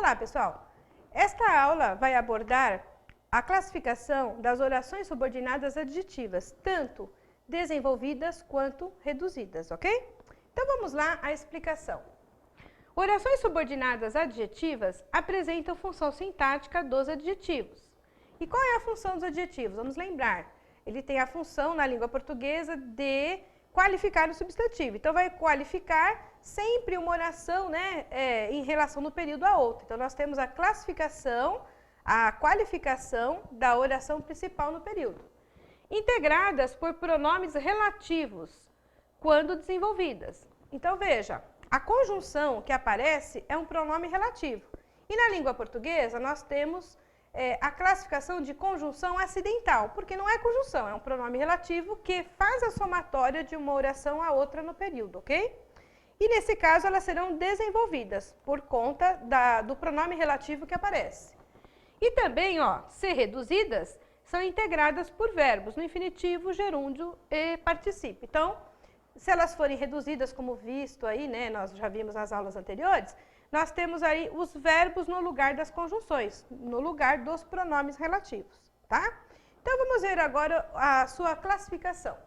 lá, pessoal. Esta aula vai abordar a classificação das orações subordinadas adjetivas, tanto desenvolvidas quanto reduzidas, ok? Então vamos lá à explicação. Orações subordinadas adjetivas apresentam função sintática dos adjetivos. E qual é a função dos adjetivos? Vamos lembrar. Ele tem a função na língua portuguesa de qualificar o substantivo. Então vai qualificar sempre uma oração, né, em relação no período a outra. Então nós temos a classificação, a qualificação da oração principal no período. Integradas por pronomes relativos, quando desenvolvidas. Então veja, a conjunção que aparece é um pronome relativo. E na língua portuguesa nós temos a classificação de conjunção acidental, porque não é conjunção, é um pronome relativo que faz a somatória de uma oração a outra no período, ok? E nesse caso elas serão desenvolvidas por conta do pronome relativo que aparece. E também, ser reduzidas, são integradas por verbos no infinitivo, gerúndio e particípio. Então, se elas forem reduzidas como visto aí, né, nós já vimos nas aulas anteriores, nós temos aí os verbos no lugar das conjunções, no lugar dos pronomes relativos, tá? Então, vamos ver agora a sua classificação.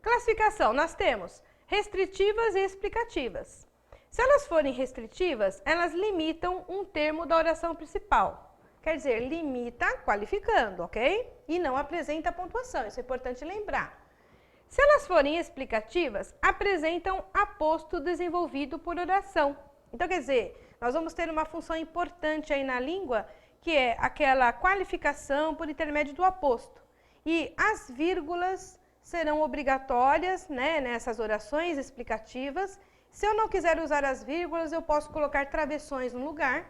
Classificação, nós temos restritivas e explicativas. Se elas forem restritivas, elas limitam um termo da oração principal. Quer dizer, limita qualificando, ok? E não apresenta pontuação, isso é importante lembrar. Se elas forem explicativas, apresentam aposto desenvolvido por oração. Então, quer dizer, nós vamos ter uma função importante aí na língua, que é aquela qualificação por intermédio do aposto. E as vírgulas serão obrigatórias, né, nessas orações explicativas. Se eu não quiser usar as vírgulas, eu posso colocar travessões no lugar,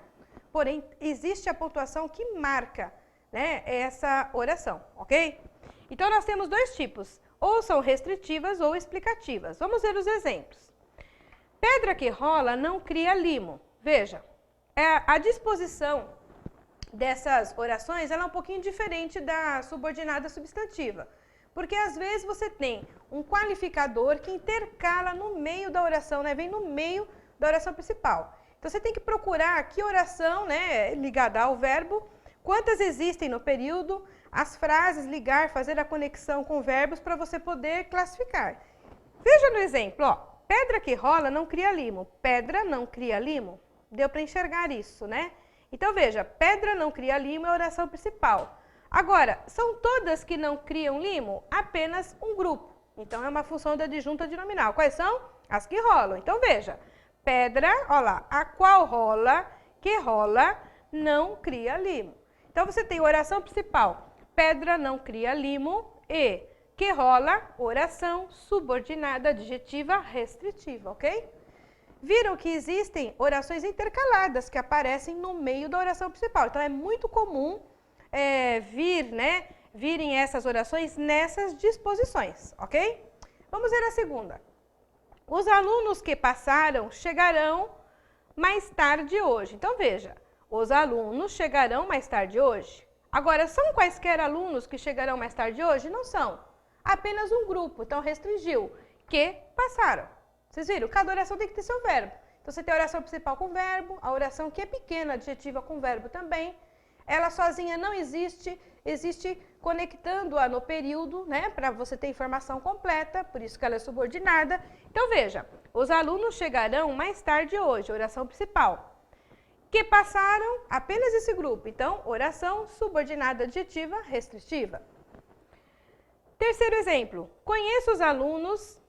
porém, existe a pontuação que marca, né, essa oração, ok? Então, nós temos dois tipos, ou são restritivas ou explicativas. Vamos ver os exemplos. Pedra que rola não cria limo. Veja, a disposição dessas orações ela é um pouquinho diferente da subordinada substantiva. Porque às vezes você tem um qualificador que intercala no meio da oração, né? Vem no meio da oração principal. Então você tem que procurar que oração, né, ligada ao verbo, quantas existem no período, as frases, ligar, fazer a conexão com verbos para você poder classificar. Veja no exemplo, pedra que rola não cria limo. Pedra não cria limo. Deu para enxergar isso, né? Então veja, pedra não cria limo é a oração principal. Agora, são todas que não criam limo? Apenas um grupo. Então é uma função da adjunta de nominal. Quais são? As que rolam. Então veja, pedra, olha lá, a qual rola, que rola, não cria limo. Então você tem oração principal, pedra não cria limo e que rola, oração subordinada adjetiva restritiva, ok? Viram que existem orações intercaladas que aparecem no meio da oração principal. Então é muito comum virem essas orações nessas disposições, ok? Vamos ver a segunda. Os alunos que passaram chegarão mais tarde hoje. Então veja, os alunos chegarão mais tarde hoje. Agora, são quaisquer alunos que chegarão mais tarde hoje? Não são. Apenas um grupo, então restringiu, que passaram. Vocês viram? Cada oração tem que ter seu verbo. Então você tem a oração principal com verbo, a oração que é pequena, adjetiva com verbo também. Ela sozinha não existe, existe conectando-a no período, né, para você ter informação completa, por isso que ela é subordinada. Então veja, os alunos chegarão mais tarde hoje, oração principal. Que passaram apenas esse grupo, então oração subordinada adjetiva restritiva. Terceiro exemplo, conheço os alunos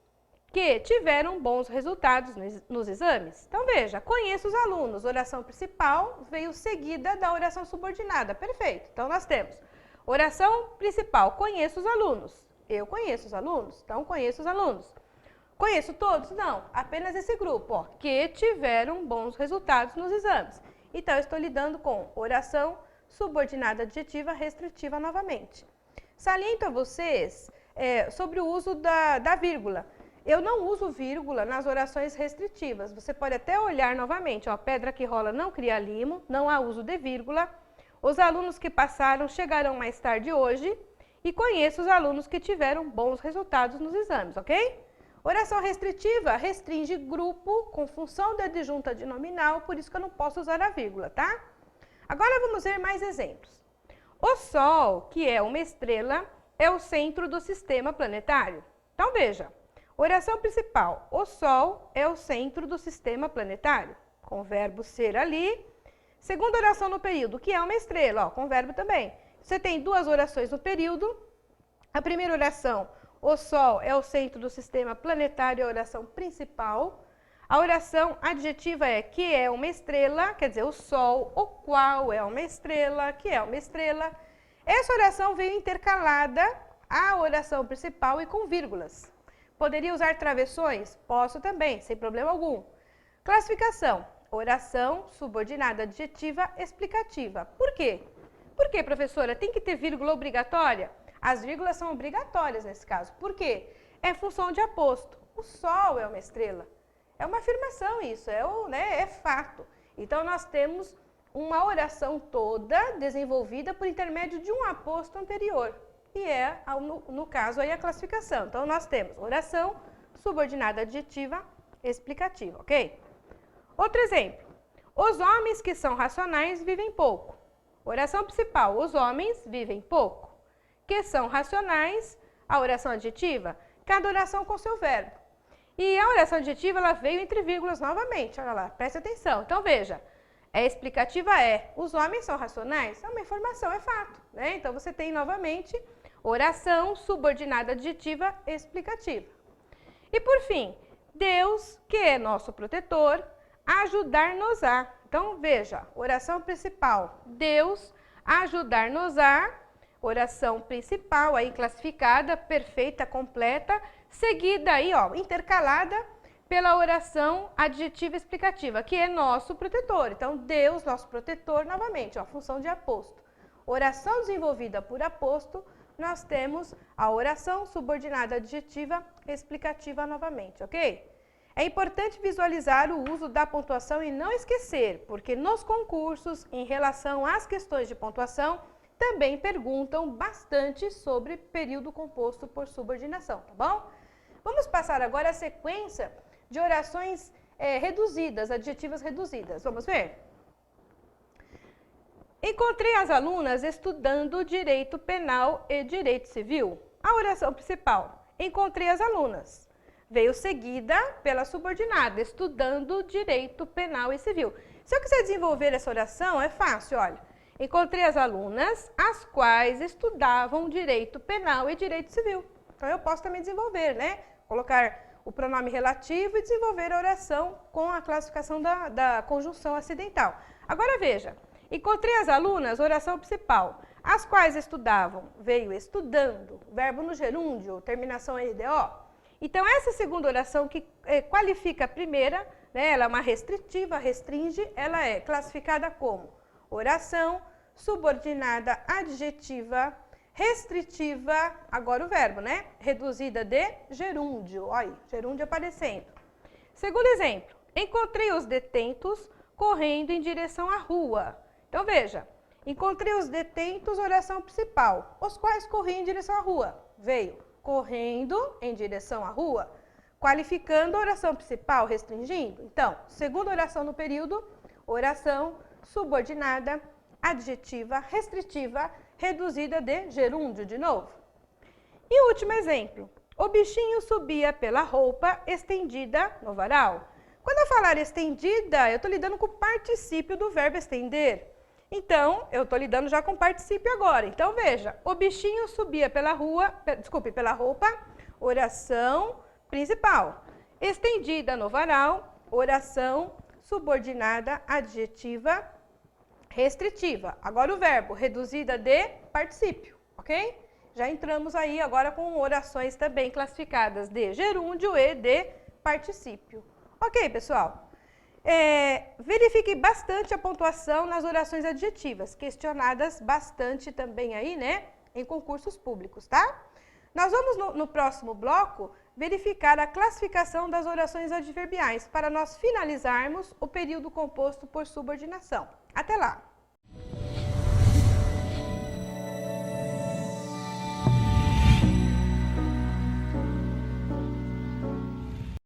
que tiveram bons resultados nos exames. Então veja, conheço os alunos, oração principal veio seguida da oração subordinada, perfeito. Então nós temos oração principal, conheço os alunos, eu conheço os alunos, então conheço os alunos. Conheço todos? Não, apenas esse grupo, que tiveram bons resultados nos exames. Então eu estou lidando com oração subordinada adjetiva restritiva novamente. Saliento a vocês sobre o uso da vírgula. Eu não uso vírgula nas orações restritivas. Você pode até olhar novamente, pedra que rola não cria limo, não há uso de vírgula. Os alunos que passaram chegarão mais tarde hoje e conheço os alunos que tiveram bons resultados nos exames, ok? Oração restritiva restringe grupo com função de adjunta de nominal, por isso que eu não posso usar a vírgula, tá? Agora vamos ver mais exemplos. O Sol, que é uma estrela, é o centro do sistema planetário. Então veja, oração principal, o Sol é o centro do sistema planetário, com o verbo ser ali. Segunda oração no período, que é uma estrela, ó, com o verbo também. Você tem duas orações no período. A primeira oração, o Sol é o centro do sistema planetário, é a oração principal. A oração adjetiva é que é uma estrela, quer dizer, o Sol, o qual é uma estrela, que é uma estrela. Essa oração veio intercalada à oração principal e com vírgulas. Poderia usar travessões? Posso também, sem problema algum. Classificação, oração subordinada adjetiva explicativa. Por quê? Por quê, professora? Tem que ter vírgula obrigatória? As vírgulas são obrigatórias nesse caso. Por quê? É função de aposto. O Sol é uma estrela. É uma afirmação isso, é fato. Então, nós temos uma oração toda desenvolvida por intermédio de um aposto anterior. E no caso, aí a classificação. Então, nós temos oração subordinada adjetiva explicativa, ok? Outro exemplo. Os homens que são racionais vivem pouco. Oração principal, os homens vivem pouco. Que são racionais, a oração adjetiva, cada oração com seu verbo. E a oração adjetiva, ela veio entre vírgulas novamente, olha lá, preste atenção. Então, veja, a explicativa os homens são racionais? É uma informação, é fato, né? Então, você tem novamente oração subordinada adjetiva explicativa. E, por fim, Deus, que é nosso protetor, ajudar-nos-á. Então, veja, oração principal, Deus, ajudar-nos-á. Oração principal aí classificada, perfeita, completa, seguida aí, ó, intercalada pela oração adjetiva explicativa, que é nosso protetor. Então, Deus, nosso protetor, novamente, ó, função de aposto. Oração desenvolvida por aposto, nós temos a oração subordinada adjetiva explicativa novamente, ok? É importante visualizar o uso da pontuação e não esquecer, porque nos concursos, em relação às questões de pontuação, também perguntam bastante sobre período composto por subordinação, tá bom? Vamos passar agora a sequência de orações reduzidas, adjetivas reduzidas. Vamos ver? Encontrei as alunas estudando direito penal e direito civil. A oração principal, encontrei as alunas. Veio seguida pela subordinada, estudando direito penal e civil. Se eu quiser desenvolver essa oração, é fácil, olha. Encontrei as alunas, as quais estudavam direito penal e direito civil. Então, eu posso também desenvolver, né? Colocar o pronome relativo e desenvolver a oração com a classificação da conjunção acidental. Agora, veja. Encontrei as alunas, oração principal, as quais estudavam, veio estudando, verbo no gerúndio, terminação NDO. Então, essa segunda oração que qualifica a primeira, né? Ela é uma restritiva, restringe, ela é classificada como oração subordinada adjetiva restritiva, agora o verbo, né? Reduzida de gerúndio, olha aí, gerúndio aparecendo. Segundo exemplo, encontrei os detentos correndo em direção à rua. Então, veja, encontrei os detentos, oração principal, os quais corriam em direção à rua. Veio correndo em direção à rua, qualificando a oração principal, restringindo. Então, segunda oração no período, oração subordinada, adjetiva, restritiva, reduzida de gerúndio, de novo. E o último exemplo, o bichinho subia pela roupa estendida no varal. Quando eu falar estendida, eu estou lidando com o particípio do verbo estender. Então, eu estou lidando já com o particípio agora. Então, veja, o bichinho subia pela roupa, oração principal. Estendida no varal, oração subordinada, adjetiva, restritiva. Agora o verbo, reduzida de particípio, ok? Já entramos aí agora com orações também classificadas de gerúndio e de particípio. Ok, pessoal? Verifique bastante a pontuação nas orações adjetivas, questionadas bastante também aí, né, em concursos públicos, tá? Nós vamos, no próximo bloco, verificar a classificação das orações adverbiais, para nós finalizarmos o período composto por subordinação. Até lá!